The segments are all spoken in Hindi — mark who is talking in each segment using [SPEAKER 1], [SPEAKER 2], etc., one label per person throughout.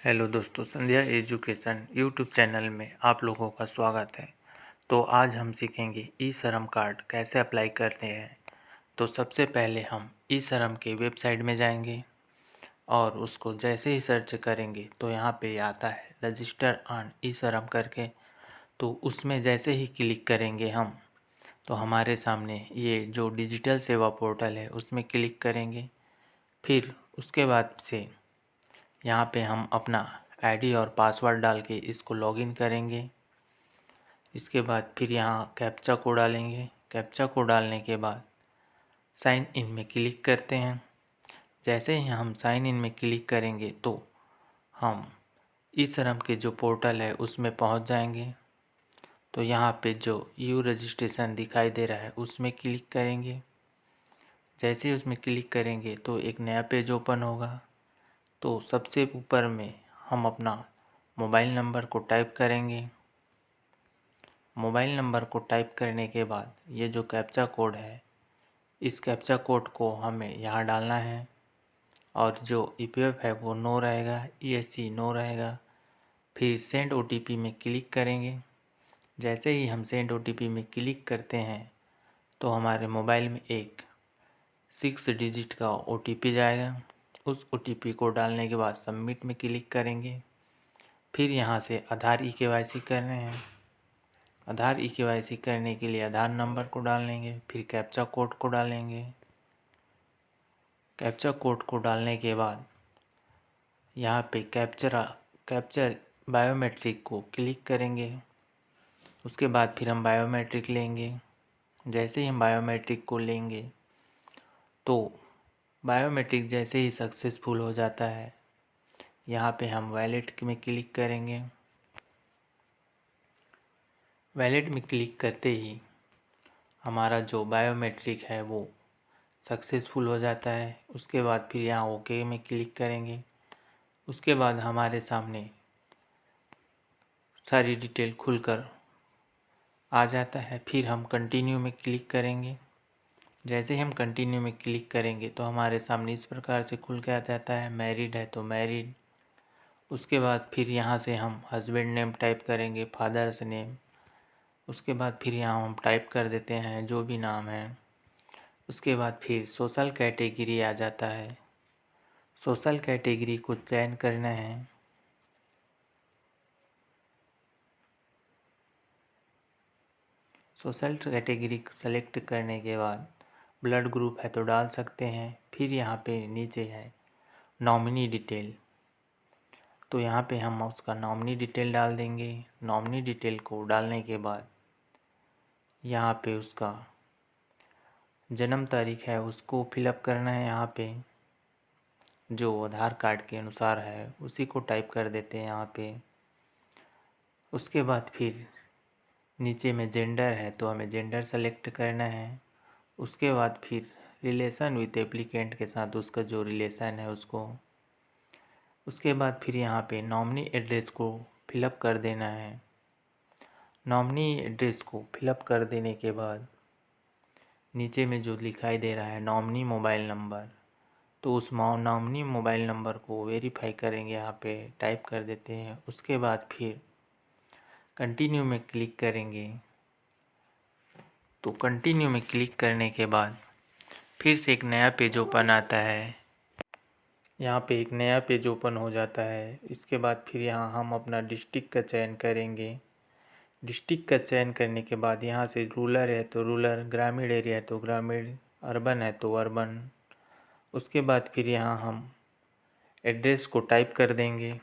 [SPEAKER 1] हेलो दोस्तों, संध्या एजुकेशन यूट्यूब चैनल में आप लोगों का स्वागत है। तो आज हम सीखेंगे ई श्रम कार्ड कैसे अप्लाई करते हैं। तो सबसे पहले हम ई श्रम के वेबसाइट में जाएंगे और उसको जैसे ही सर्च करेंगे तो यहाँ पे आता है रजिस्टर ऑन ई श्रम करके। तो उसमें जैसे ही क्लिक करेंगे हम तो हमारे सामने ये जो डिजिटल सेवा पोर्टल है उसमें क्लिक करेंगे। फिर उसके बाद से यहाँ पे हम अपना आईडी और पासवर्ड डाल के इसको लॉगिन करेंगे। इसके बाद फिर यहाँ कैप्चा को डालेंगे। कैप्चा को डालने के बाद साइन इन में क्लिक करते हैं। जैसे ही हम साइन इन में क्लिक करेंगे तो हम ई श्रम के जो पोर्टल है उसमें पहुँच जाएंगे। तो यहाँ पे जो यू रजिस्ट्रेशन दिखाई दे रहा है उसमें क्लिक करेंगे। जैसे ही उसमें क्लिक करेंगे तो एक नया पेज ओपन होगा। तो सबसे ऊपर में हम अपना मोबाइल नंबर को टाइप करेंगे। मोबाइल नंबर को टाइप करने के बाद ये जो कैप्चा कोड है इस कैप्चा कोड को हमें यहाँ डालना है और जो ईपीएफ है वो नो रहेगा, ईएससी नो रहेगा। फिर सेंड ओटीपी में क्लिक करेंगे। जैसे ही हम सेंड ओटीपी में क्लिक करते हैं तो हमारे मोबाइल में एक 6 डिजिट का ओटीपी जाएगा। उस ओटीपी को डालने के बाद सबमिट में क्लिक करेंगे। फिर यहाँ से आधार ईकेवाईसी करने हैं। आधार ईकेवाईसी करने के लिए आधार नंबर को डालेंगे, फिर कैप्चा कोड को डालेंगे। कैप्चा कोड को डालने के बाद यहाँ पे कैप्चर बायोमेट्रिक को क्लिक करेंगे। उसके बाद फिर हम बायोमेट्रिक लेंगे। जैसे ही हम बायोमेट्रिक को लेंगे तो बायोमेट्रिक जैसे ही सक्सेसफुल हो जाता है यहाँ पे हम वैलेट में क्लिक करेंगे। वैलेट में क्लिक करते ही हमारा जो बायोमेट्रिक है वो सक्सेसफुल हो जाता है। उसके बाद फिर यहाँ ओके में क्लिक करेंगे। उसके बाद हमारे सामने सारी डिटेल खुलकर आ जाता है। फिर हम कंटिन्यू में क्लिक करेंगे। जैसे ही हम कंटिन्यू में क्लिक करेंगे तो हमारे सामने इस प्रकार से खुल के आ जाता है। मैरिड है तो मैरिड। उसके बाद फिर यहाँ से हम हस्बैंड नेम टाइप करेंगे, फादर्स नेम। उसके बाद फिर यहाँ हम टाइप कर देते हैं जो भी नाम है। उसके बाद फिर सोशल कैटेगरी आ जाता है। सोशल कैटेगरी को चयन करना है। सोशल कैटेगरी सेलेक्ट करने के बाद ब्लड ग्रुप है तो डाल सकते हैं। फिर यहाँ पे नीचे है नॉमिनी डिटेल, तो यहाँ पे हम उसका नॉमिनी डिटेल डाल देंगे। नॉमिनी डिटेल को डालने के बाद यहाँ पे उसका जन्म तारीख है उसको फिलअप करना है। यहाँ पे जो आधार कार्ड के अनुसार है उसी को टाइप कर देते हैं यहाँ पे। उसके बाद फिर नीचे में जेंडर है तो हमें जेंडर सेलेक्ट करना है। उसके बाद फिर रिलेशन विथ एप्लीकेंट के साथ उसका जो रिलेशन है उसको। उसके बाद फिर यहाँ पे नॉमिनी एड्रेस को फिलअप कर देना है। नॉमिनी एड्रेस को फिलअप कर देने के बाद नीचे में जो दिखाई दे रहा है नॉमिनी मोबाइल नंबर, तो उस नॉमिनी मोबाइल नंबर को वेरीफाई करेंगे, यहाँ पे टाइप कर देते हैं। उसके बाद फिर कंटिन्यू में क्लिक करेंगे। तो कंटिन्यू में क्लिक करने के बाद फिर से एक नया पेज ओपन आता है। यहाँ पे एक नया पेज ओपन हो जाता है। इसके बाद फिर यहाँ हम अपना डिस्ट्रिक्ट का चयन करेंगे। डिस्ट्रिक्ट का चयन करने के बाद यहाँ से रूरल है तो रूरल, ग्रामीण एरिया है तो ग्रामीण, अर्बन है तो अर्बन। उसके बाद फिर यहाँ हम एड्रेस को टाइप कर देंगे।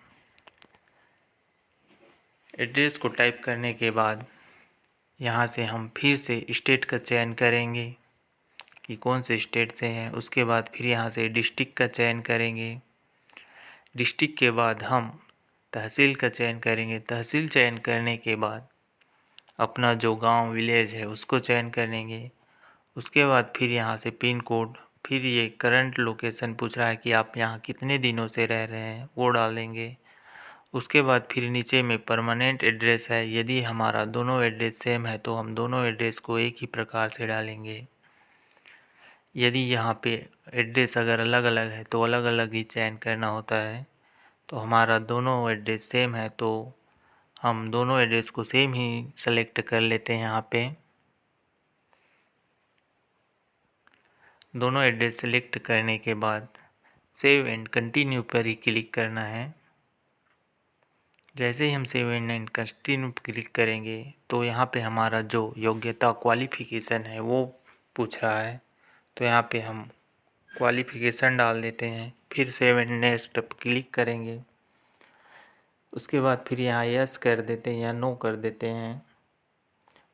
[SPEAKER 1] एड्रेस को टाइप करने के बाद यहाँ से हम फिर से स्टेट का चयन करेंगे कि कौन से स्टेट से हैं। उसके बाद फिर यहाँ से डिस्ट्रिक्ट का चयन करेंगे। डिस्ट्रिक्ट के बाद हम तहसील का चयन करेंगे। तहसील चयन करने के बाद अपना जो गांव विलेज है उसको चयन करेंगे। उसके बाद फिर यहाँ से पिन कोड, फिर ये करंट लोकेशन पूछ रहा है कि आप यहाँ कितने दिनों से रह रहे हैं वो डालेंगे। उसके बाद फिर नीचे में परमानेंट एड्रेस है। यदि हमारा दोनों एड्रेस सेम है तो हम दोनों एड्रेस को एक ही प्रकार से डालेंगे। यदि यहाँ पे एड्रेस अगर अलग अलग है तो अलग अलग ही चयन करना होता है। तो हमारा दोनों एड्रेस सेम है, तो हम दोनों एड्रेस को सेम ही सेलेक्ट कर लेते हैं। यहाँ पे दोनों एड्रेस सेलेक्ट करने के बाद सेव एंड कंटिन्यू पर ही क्लिक करना है। जैसे ही हम सेव एंड कंटिन्यू क्लिक करेंगे तो यहाँ पे हमारा जो योग्यता क्वालिफ़िकेशन है वो पूछ रहा है, तो यहाँ पे हम क्वालिफ़िकेशन डाल देते हैं। फिर सेव एंड नेक्स्ट पर क्लिक करेंगे। उसके बाद फिर यहाँ यस कर देते हैं या नो कर देते हैं।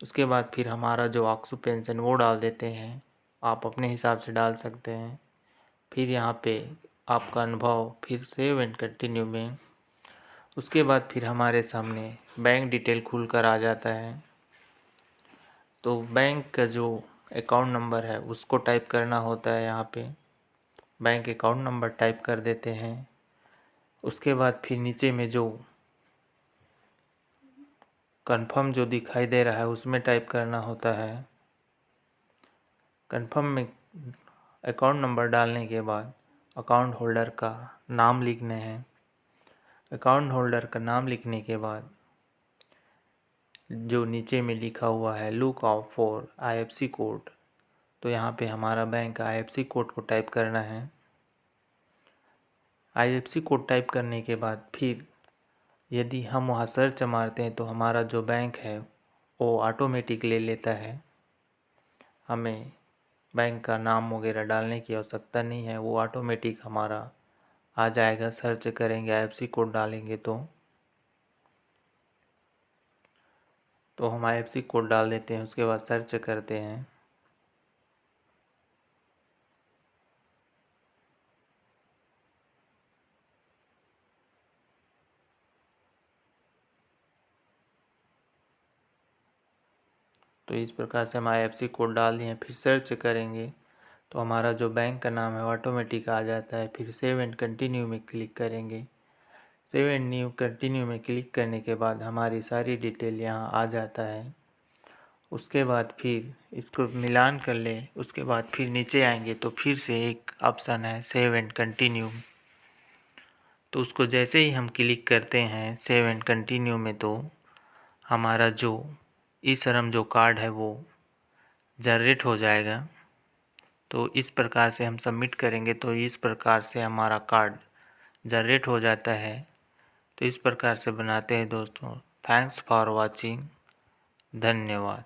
[SPEAKER 1] उसके बाद फिर हमारा जो ऑक्यूपेंशन वो डाल देते हैं, आप अपने हिसाब से डाल सकते हैं। फिर यहाँ पे आपका अनुभव, फिर सेव एंड कंटिन्यू में। उसके बाद फिर हमारे सामने बैंक डिटेल खुल कर आ जाता है। तो बैंक का जो अकाउंट नंबर है उसको टाइप करना होता है। यहाँ पे बैंक अकाउंट नंबर टाइप कर देते हैं। उसके बाद फिर नीचे में जो कंफर्म जो दिखाई दे रहा है उसमें टाइप करना होता है। कंफर्म में अकाउंट नंबर डालने के बाद अकाउंट होल्डर का नाम लिखने हैं। अकाउंट होल्डर का नाम लिखने के बाद जो नीचे में लिखा हुआ है look out for IFSC code, तो यहाँ पे हमारा बैंक का IFSC कोड को टाइप करना है। IFSC कोड टाइप करने के बाद फिर यदि हम वहाँ सर्च मारते हैं तो हमारा जो बैंक है वो ऑटोमेटिक ले लेता है। हमें बैंक का नाम वगैरह डालने की आवश्यकता नहीं है, वो ऑटोमेटिक हमारा आ जाएगा। सर्च करेंगे IFSC कोड डालेंगे तो हम IFSC कोड डाल देते हैं। उसके बाद सर्च करते हैं। तो इस प्रकार से हम IFSC कोड डाल दिए। फिर सर्च करेंगे तो हमारा जो बैंक का नाम है ऑटोमेटिक आ जाता है। फिर सेव एंड कंटिन्यू में क्लिक करेंगे। सेव एंड न्यू कंटिन्यू में क्लिक करने के बाद हमारी सारी डिटेल यहाँ आ जाता है। उसके बाद फिर इसको मिलान कर लें। उसके बाद फिर नीचे आएंगे तो फिर से एक ऑप्शन है सेव एंड कंटिन्यू, तो उसको जैसे ही हम क्लिक करते हैं सेव एंड कंटिन्यू में, तो हमारा जो ई-श्रम जो कार्ड है वो जनरेट हो जाएगा। तो इस प्रकार से हम सबमिट करेंगे तो इस प्रकार से हमारा कार्ड जनरेट हो जाता है। तो इस प्रकार से बनाते हैं दोस्तों। Thanks for watching. धन्यवाद।